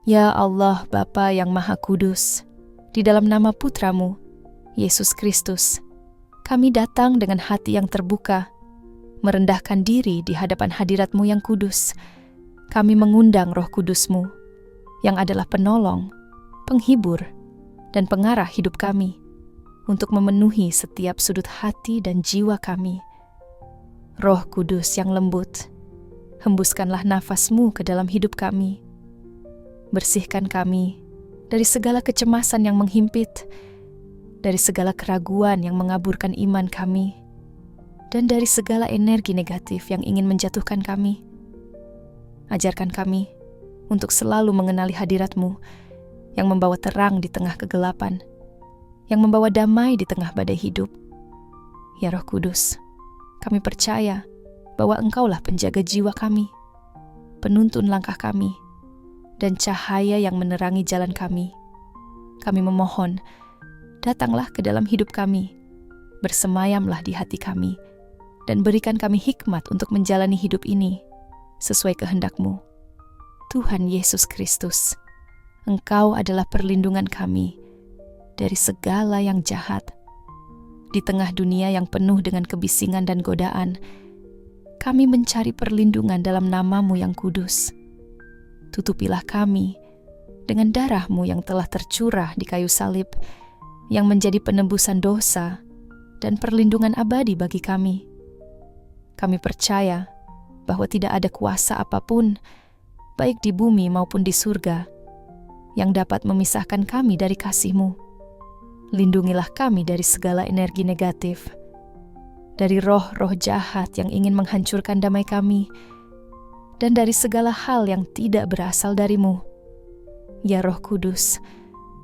Ya Allah Bapa yang Maha Kudus, di dalam nama Putramu, Yesus Kristus, kami datang dengan hati yang terbuka, merendahkan diri di hadapan hadirat-Mu yang kudus. Kami mengundang Roh Kudus-Mu, yang adalah penolong, penghibur, dan pengarah hidup kami, untuk memenuhi setiap sudut hati dan jiwa kami. Roh Kudus yang lembut, hembuskanlah nafas-Mu ke dalam hidup kami. Bersihkan kami dari segala kecemasan yang menghimpit, dari segala keraguan yang mengaburkan iman kami, dan dari segala energi negatif yang ingin menjatuhkan kami. Ajarkan kami untuk selalu mengenali hadirat-Mu yang membawa terang di tengah kegelapan, yang membawa damai di tengah badai hidup. Ya Roh Kudus, kami percaya bahwa Engkaulah penjaga jiwa kami, penuntun langkah kami, dan cahaya yang menerangi jalan kami. Kami memohon, datanglah ke dalam hidup kami, bersemayamlah di hati kami, dan berikan kami hikmat untuk menjalani hidup ini sesuai kehendak-Mu. Tuhan Yesus Kristus, Engkau adalah perlindungan kami dari segala yang jahat. Di tengah dunia yang penuh dengan kebisingan dan godaan, kami mencari perlindungan dalam nama-Mu yang kudus. Tutupilah kami dengan darah-Mu yang telah tercurah di kayu salib, yang menjadi penebusan dosa dan perlindungan abadi bagi kami. Kami percaya bahwa tidak ada kuasa apapun, baik di bumi maupun di surga, yang dapat memisahkan kami dari kasih-Mu. Lindungilah kami dari segala energi negatif, dari roh-roh jahat yang ingin menghancurkan damai kami, dan dari segala hal yang tidak berasal dari-Mu. Ya Roh Kudus,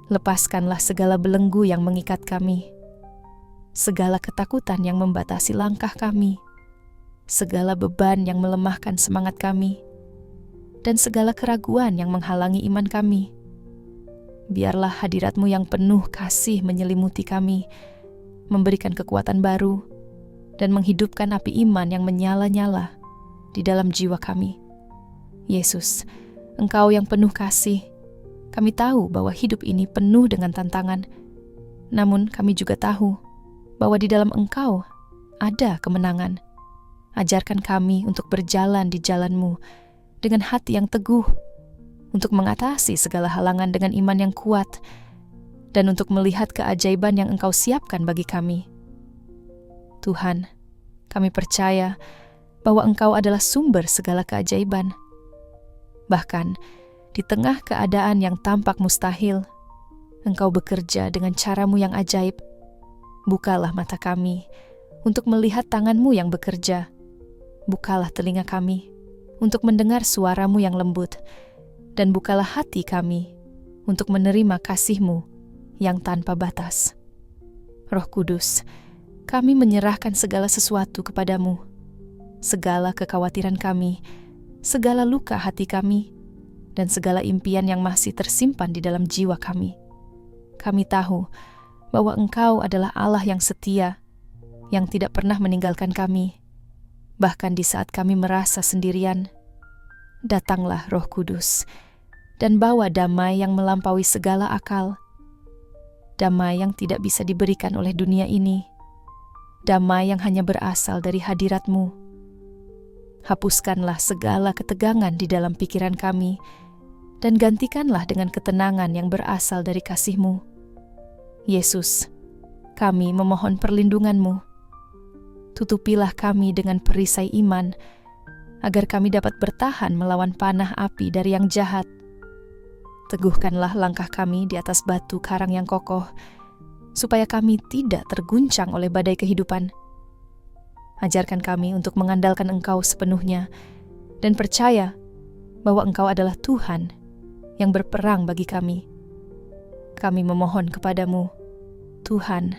lepaskanlah segala belenggu yang mengikat kami, segala ketakutan yang membatasi langkah kami, segala beban yang melemahkan semangat kami, dan segala keraguan yang menghalangi iman kami. Biarlah hadirat-Mu yang penuh kasih menyelimuti kami, memberikan kekuatan baru, dan menghidupkan api iman yang menyala-nyala di dalam jiwa kami. Yesus, Engkau yang penuh kasih. Kami tahu bahwa hidup ini penuh dengan tantangan, namun kami juga tahu bahwa di dalam Engkau ada kemenangan. Ajarkan kami untuk berjalan di jalan-Mu dengan hati yang teguh, untuk mengatasi segala halangan dengan iman yang kuat, dan untuk melihat keajaiban yang Engkau siapkan bagi kami. Tuhan, kami percaya bahwa Engkau adalah sumber segala keajaiban. Bahkan, di tengah keadaan yang tampak mustahil, Engkau bekerja dengan cara-Mu yang ajaib. Bukalah mata kami untuk melihat tangan-Mu yang bekerja. Bukalah telinga kami untuk mendengar suara-Mu yang lembut, dan bukalah hati kami untuk menerima kasih-Mu yang tanpa batas. Roh Kudus, kami menyerahkan segala sesuatu kepadamu, segala kekhawatiran kami, segala luka hati kami, dan segala impian yang masih tersimpan di dalam jiwa kami. Kami tahu bahwa Engkau adalah Allah yang setia, yang tidak pernah meninggalkan kami, bahkan di saat kami merasa sendirian. Datanglah Roh Kudus, dan bawa damai yang melampaui segala akal, damai yang tidak bisa diberikan oleh dunia ini, damai yang hanya berasal dari hadirat-Mu. Hapuskanlah segala ketegangan di dalam pikiran kami, dan gantikanlah dengan ketenangan yang berasal dari kasih-Mu. Yesus, kami memohon perlindungan-Mu. Tutupilah kami dengan perisai iman, agar kami dapat bertahan melawan panah api dari yang jahat. Teguhkanlah langkah kami di atas batu karang yang kokoh, supaya kami tidak terguncang oleh badai kehidupan. Ajarkan kami untuk mengandalkan Engkau sepenuhnya, dan percaya bahwa Engkau adalah Tuhan yang berperang bagi kami. Kami memohon kepadamu, Tuhan,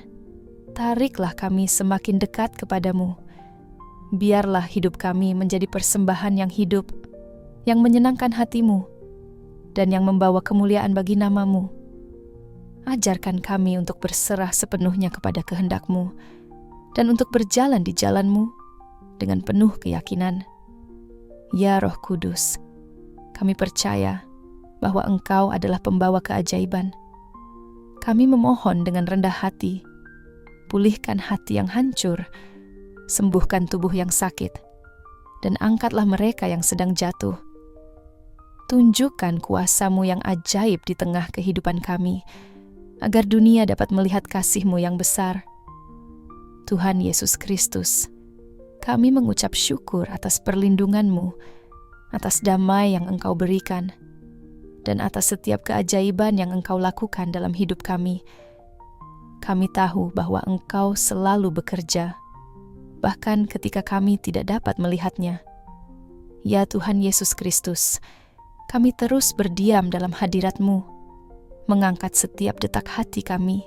tariklah kami semakin dekat kepadamu. Biarlah hidup kami menjadi persembahan yang hidup, yang menyenangkan hati-Mu, dan yang membawa kemuliaan bagi nama-Mu. Ajarkan kami untuk berserah sepenuhnya kepada kehendak-Mu, dan untuk berjalan di jalan-Mu dengan penuh keyakinan. Ya Roh Kudus, kami percaya bahwa Engkau adalah pembawa keajaiban. Kami memohon dengan rendah hati, pulihkan hati yang hancur, sembuhkan tubuh yang sakit, dan angkatlah mereka yang sedang jatuh. Tunjukkan kuasa-Mu yang ajaib di tengah kehidupan kami, agar dunia dapat melihat kasih-Mu yang besar. Tuhan Yesus Kristus, kami mengucap syukur atas perlindungan-Mu, atas damai yang Engkau berikan, dan atas setiap keajaiban yang Engkau lakukan dalam hidup kami. Kami tahu bahwa Engkau selalu bekerja, bahkan ketika kami tidak dapat melihatnya. Ya Tuhan Yesus Kristus, kami terus berdiam dalam hadirat-Mu, mengangkat setiap detak hati kami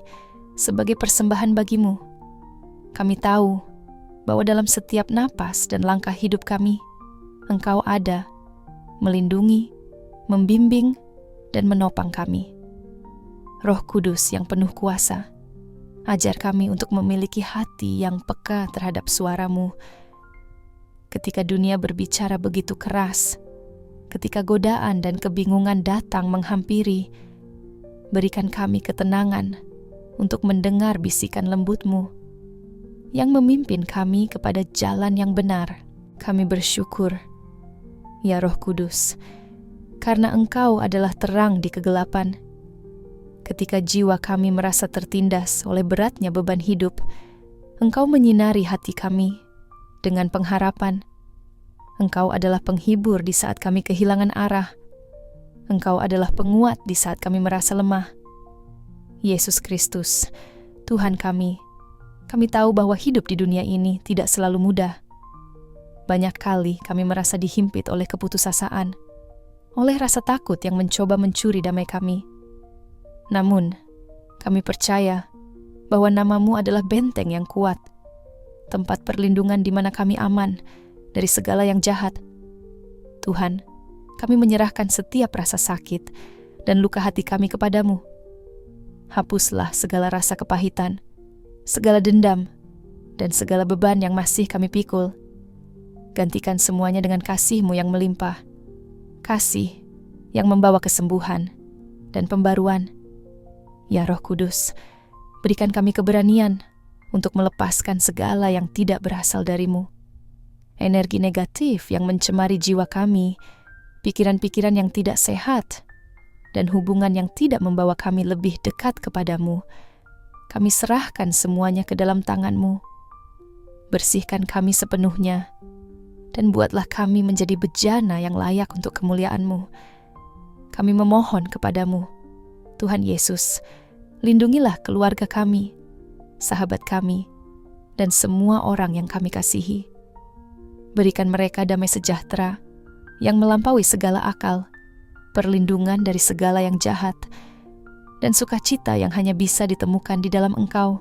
sebagai persembahan bagi-Mu. Kami tahu bahwa dalam setiap napas dan langkah hidup kami, Engkau ada, melindungi, membimbing, dan menopang kami. Roh Kudus yang penuh kuasa, ajar kami untuk memiliki hati yang peka terhadap suara-Mu. Ketika dunia berbicara begitu keras, ketika godaan dan kebingungan datang menghampiri, berikan kami ketenangan untuk mendengar bisikan lembut-Mu yang memimpin kami kepada jalan yang benar. Kami bersyukur, ya Roh Kudus, karena Engkau adalah terang di kegelapan. Ketika jiwa kami merasa tertindas oleh beratnya beban hidup, Engkau menyinari hati kami dengan pengharapan. Engkau adalah penghibur di saat kami kehilangan arah. Engkau adalah penguat di saat kami merasa lemah. Yesus Kristus, Tuhan kami tahu bahwa hidup di dunia ini tidak selalu mudah. Banyak kali kami merasa dihimpit oleh keputusasaan, oleh rasa takut yang mencoba mencuri damai kami. Namun, kami percaya bahwa nama-Mu adalah benteng yang kuat, tempat perlindungan di mana kami aman dari segala yang jahat. Tuhan, kami menyerahkan setiap rasa sakit dan luka hati kami kepadamu. Hapuslah segala rasa kepahitan, segala dendam, dan segala beban yang masih kami pikul. Gantikan semuanya dengan kasih-Mu yang melimpah, kasih yang membawa kesembuhan dan pembaruan. Ya Roh Kudus, berikan kami keberanian untuk melepaskan segala yang tidak berasal dari-Mu. Energi negatif yang mencemari jiwa kami, pikiran-pikiran yang tidak sehat, dan hubungan yang tidak membawa kami lebih dekat kepadamu, kami serahkan semuanya ke dalam tangan-Mu. Bersihkan kami sepenuhnya, dan buatlah kami menjadi bejana yang layak untuk kemuliaan-Mu. Kami memohon kepadamu, Tuhan Yesus, lindungilah keluarga kami, sahabat kami, dan semua orang yang kami kasihi. Berikan mereka damai sejahtera yang melampaui segala akal, perlindungan dari segala yang jahat, dan sukacita yang hanya bisa ditemukan di dalam Engkau.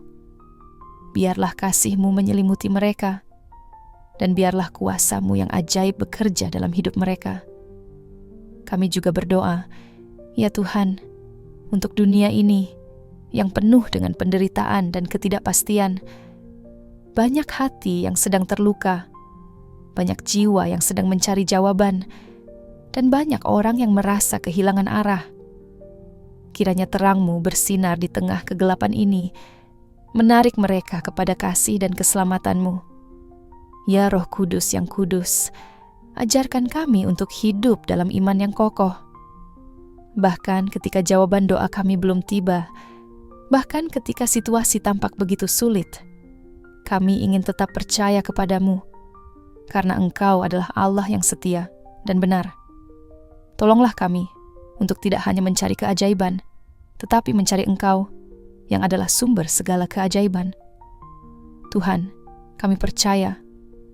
Biarlah kasih-Mu menyelimuti mereka, dan biarlah kuasa-Mu yang ajaib bekerja dalam hidup mereka. Kami juga berdoa, ya Tuhan, untuk dunia ini yang penuh dengan penderitaan dan ketidakpastian. Banyak hati yang sedang terluka, banyak jiwa yang sedang mencari jawaban, dan banyak orang yang merasa kehilangan arah. Kiranya terang-Mu bersinar di tengah kegelapan ini, menarik mereka kepada kasih dan keselamatan-Mu. Ya Roh Kudus yang kudus, ajarkan kami untuk hidup dalam iman yang kokoh. Bahkan ketika jawaban doa kami belum tiba, bahkan ketika situasi tampak begitu sulit, kami ingin tetap percaya kepadamu, karena Engkau adalah Allah yang setia dan benar. Tolonglah kami untuk tidak hanya mencari keajaiban, tetapi mencari Engkau yang adalah sumber segala keajaiban. Tuhan, kami percaya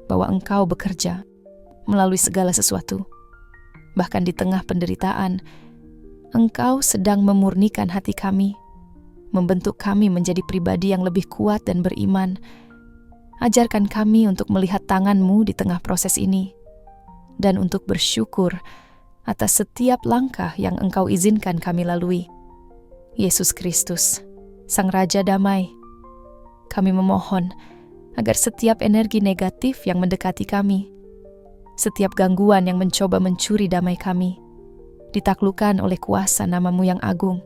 bahwa Engkau bekerja melalui segala sesuatu. Bahkan di tengah penderitaan, Engkau sedang memurnikan hati kami, membentuk kami menjadi pribadi yang lebih kuat dan beriman. Ajarkan kami untuk melihat tangan-Mu di tengah proses ini, dan untuk bersyukur atas setiap langkah yang Engkau izinkan kami lalui. Yesus Kristus, Sang Raja Damai, kami memohon agar setiap energi negatif yang mendekati kami, setiap gangguan yang mencoba mencuri damai kami, ditaklukkan oleh kuasa nama-Mu yang agung.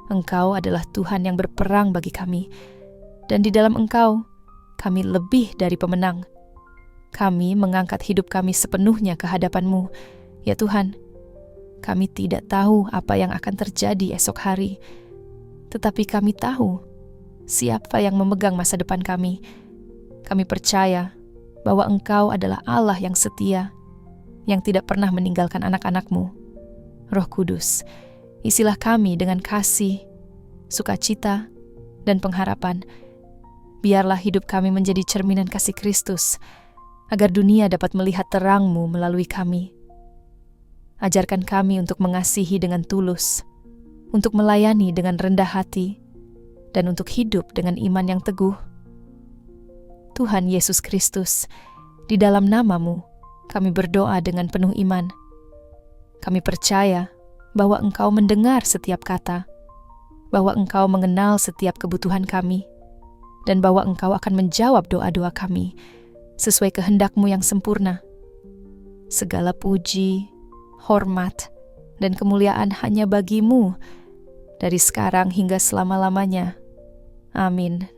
Engkau adalah Tuhan yang berperang bagi kami, dan di dalam Engkau, kami lebih dari pemenang. Kami mengangkat hidup kami sepenuhnya ke hadapan-Mu, ya Tuhan. Kami tidak tahu apa yang akan terjadi esok hari, tetapi kami tahu siapa yang memegang masa depan kami. Kami percaya bahwa Engkau adalah Allah yang setia, yang tidak pernah meninggalkan anak-anak-Mu. Roh Kudus, isilah kami dengan kasih, sukacita, dan pengharapan. Biarlah hidup kami menjadi cerminan kasih Kristus, agar dunia dapat melihat terang-Mu melalui kami. Ajarkan kami untuk mengasihi dengan tulus, untuk melayani dengan rendah hati, dan untuk hidup dengan iman yang teguh. Tuhan Yesus Kristus, di dalam nama-Mu, kami berdoa dengan penuh iman. Kami percaya bahwa Engkau mendengar setiap kata, bahwa Engkau mengenal setiap kebutuhan kami, dan bahwa Engkau akan menjawab doa-doa kami sesuai kehendak-Mu yang sempurna. Segala puji, hormat, dan kemuliaan hanya bagi-Mu, dari sekarang hingga selama-lamanya. Amin.